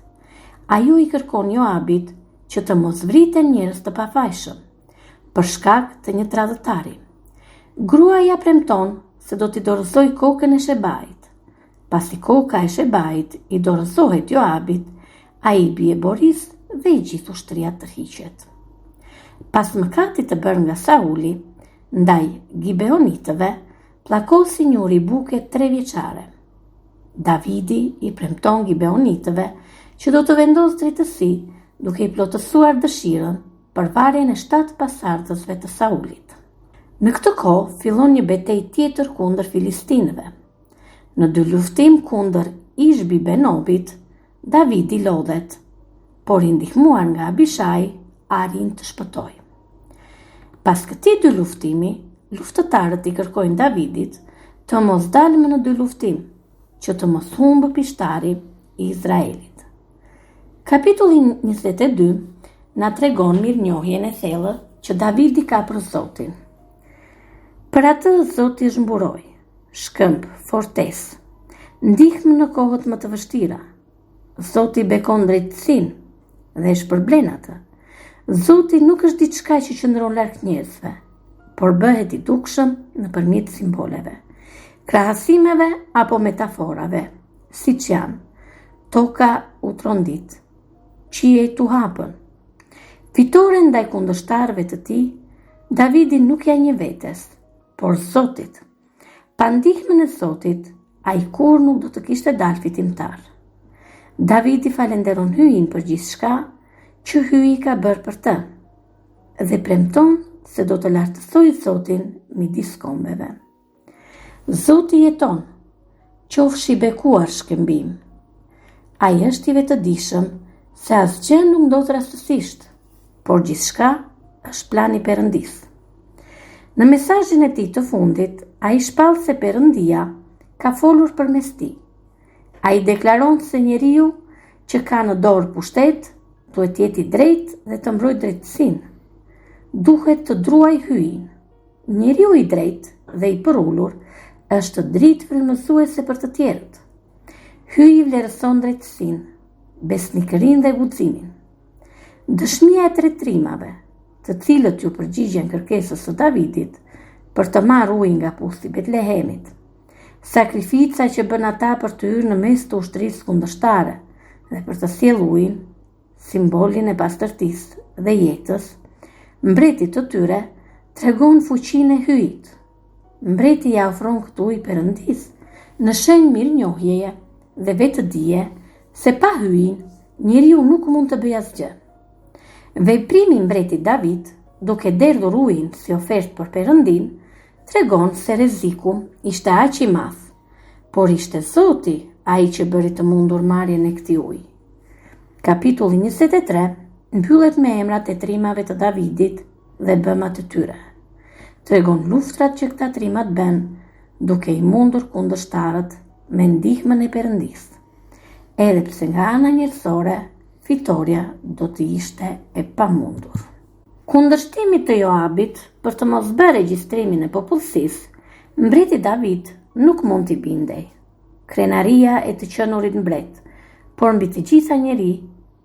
Ajo i kërkon Joabit që të mos vriten njerëz të pafajshëm për shkak të një tradhëtari. Grua ja premton se do t'i dorëzoj kokën e Shebait. Pasi koka e Shebait i dorëzohet Joabit, ai bie boris dhe i gjithë ushtria të hiqet. Pas mëkatit të bërë nga Sauli ndaj Gibeonitëve, plakosi një uribuke 3 vjeçare. Davidi i premton Gibeonitëve që do të vendos drejtësi duke i plotësuar dëshirën për varjen e 7 pasardhësve të Saulit. Në këtë kohë fillon një betejë tjetër kundër filistinëve. Në 2 luftim kundër Ishbi Benobit, Davidi lodhet, por i ndihmuar nga Abishai, arrin të shpëtojë. Pas këtij 2 luftimi, luftëtarët i kërkojnë Davidit të mos dalë më në 2 luftim, që të mos humbë pishtari i Izraelit. Kapitulli 22 na tregon mirënjohjen e thellë që Davidi ka për Zotin. Për atë Zoti zhmburoi, shkëmb, fortesë, ndihmë në kohët më të vështira. Zoti bekon drejtësinë dhe shpërblen atë. Zoti nuk është diçka që qëndron larg njerëzve, por bëhet i dukshëm nëpërmjet simboleve, krahasimeve apo metaforave, siç janë toka u trondit, qiej tu hapën. Fitore ndaj kundërshtarëve të tij, Davidi nuk ja një vetes, por Zotit. Pa ndihmën e Zotit, ai kur nuk do të kishte dalë fitimtar. Davidi falenderon hyjin për gjithçka që hyji ka bërë për të, dhe premton se do të lartësoj Zotin midis kombeve. Zoti jeton, qofshi bekuar shkëmbim. Ai është i vetëdijshëm se asgjë nuk ndodh rastësisht, por gjithçka është plani Perëndis. Në mesazhin e tij të fundit, ai shpall se Perëndia ka folur përmes tij. Ai deklaron se njeriu që ka në dorë pushtet duhet jetë i drejtë dhe të mbrojë drejtësinë. Duhet të druaj hyjin. Njeriu i drejtë dhe i përulur është dritë frymëzuese për të tjerët. Hyji vlerëson drejtësinë, besnikërinë dhe guximin. Dëshmia e tretrimave, të cilët ju përgjigjen kërkesës së Davidit për të marrë ujë nga pusti Betlehemit, sakrifica që bën ata për të hyrë në mes të ushtrisë kundërshtare dhe për të sjellë ujin, simbolin e pastërtisë dhe jetës, mbretit të tyre tregon fuqinë e hyjit. Mbreti ja ofron këtë ujë Perëndisë në shenjë mirënjohjeje dhe vetëdije se pa hyjin njeriu nuk mund të bëjë asgjë. Veprimi i mbretit David, duke derdhur ujin si ofertë për Perëndin, tregon se rreziku ishte aq i madh, por ishte Zoti ai që bëri të mundur marrjen e këtij uji. Kapitulli 23 mbyllet me emrat e trimave të Davidit dhe bëmat e tyre. Tregon luftrat që këta trimat bën, duke i mundur kundërshtarët me ndihmën e Perëndisë. Edhe pse nga ana njerëzore, fitoria do të ishte e pamundur. Kundërshtimi të Joabit për të mos bërë regjistrimin e popullsisë, mbreti David nuk mund t'i bindej. Krenaria e të qenurit mbret, por mbi të gjitha njeri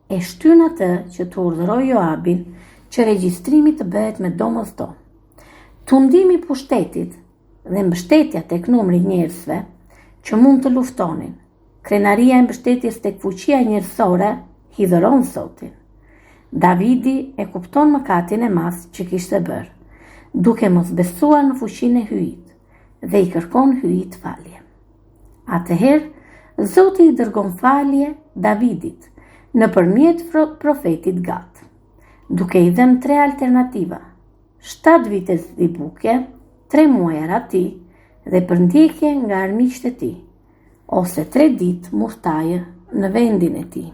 e shtyn atë që të urdhëroi Joabin që regjistrimi të bëhet me domosdoshmëri. Tundimi i pushtetit dhe mbështetja tek numri i njerëzve që mund të luftonin, krenaria e mbështetjes tek fuqia njerëzore hidhëron Zotin. Davidi e kupton mëkatin e madh që kishte bërë, duke mos besuar në fuqinë e hyjit dhe i kërkon hyjit falje. Atëherë, Zoti i dërgon falje Davidit nëpërmjet profetit Gad, duke i dhënë 3 alternativa: 7 vite zdibuke, 3 muaj arati dhe për ndjekje nga armiqtë e tij, ose 3 ditë murtaje në vendin e tij.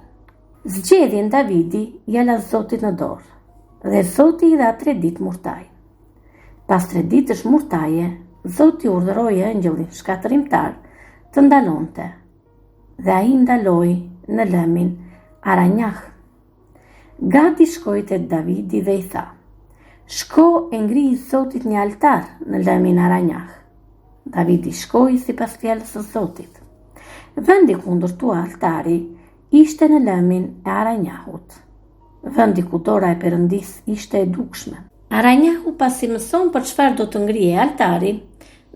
Zgjedhjen Davidi ja la Zotit në dorë, dhe Zoti i dha 3 ditë murtaj. Pas 3 ditësh murtaje, Zoti urdhëroi angjëllin shkatërimtar të ndalonte, dhe ai ndaloi në lëmin Aranjah. Gati shkoi te Davidi dhe i tha: "Shko e ngrij Zotit një altar në lëmin Aranjah." Davidi shkoi sipas fjalës së Zotit. Vendi ku ndërtua altari ishte në lëmin e Aranjahut, vendi ku dora e Perëndis ishte e dukshme. Aranjahu, pasi mëson për çfarë do të ngrihej altari,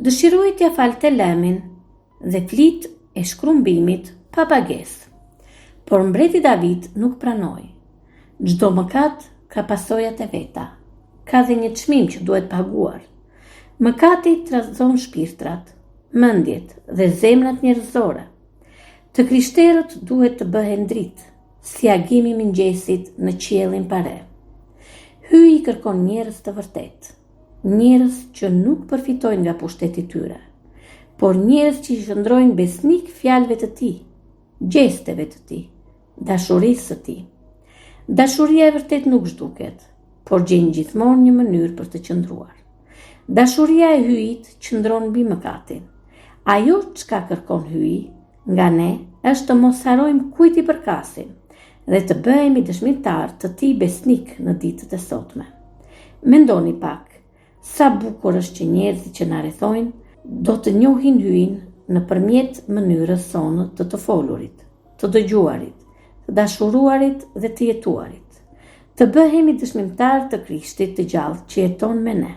dëshiroi t'ia falte lëmin dhe flit e shkrumbimit pa pagesë. Por mbreti David nuk pranoi. Çdo mëkat ka pasojat e veta, ka dhe një çmim që duhet paguar. Mëkati trazon shpirtrat, mendjet dhe zemrat njerëzore. Të krishterët duhet të bëhen dritë, si agimi i mëngjesit në qiellin pare. Hyi kërkon njerëz të vërtetë, njerëz që nuk përfitojnë nga pushteti i tyre, por njerëz që i shndrojnë besnik fjalëve të tij, gjesteve të tij, dashurisë së tij. Dashuria e vërtet nuk zhduket, por gjen gjithmonë një mënyrë për të qëndruar. Dashuria e hyjit qëndron mbi mëkatin. Ajo çka kërkon hyi nga ne është të mos harojmë kujt i përkasim dhe të bëhemi dëshmitar të tij besnik në ditët e sotme. Mendoni pak, sa bukur është që njerëzit që na rrethojnë do të njohin hyin nëpërmjet mënyrës sonë të folurit, të dëgjuarit, të dashuruarit dhe të jetuarit. Të bëhemi dëshmitar të Krishtit të gjallë që jeton me ne.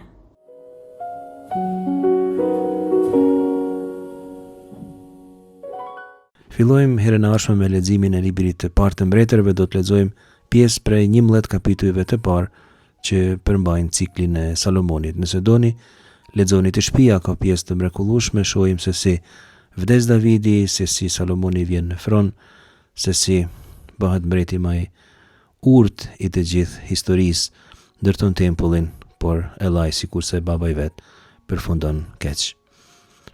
Fillojmë herën e ardhshme me leximin e librit të parë të mbretërve. Do të lexojmë pjesë prej 11 kapitujve të parë që përmbajnë ciklin e Salomonit. Nëse doni, lexoni të shtëpia, ka pjesë të mrekullueshme, shohim se si vdes Davidi, se si Salomoni vjen në fron, se si bëhet mbreti më i urtë i të gjithë historisë, ndërton tempullin, por Elai, sikurse baba i vet, përfundon keq.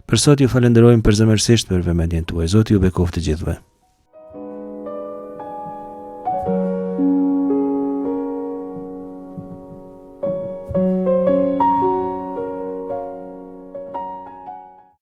Për sot ju falenderojmë përzemërsisht për vëmendjen tuaj. Zoti ju bekoftë të gjithëve.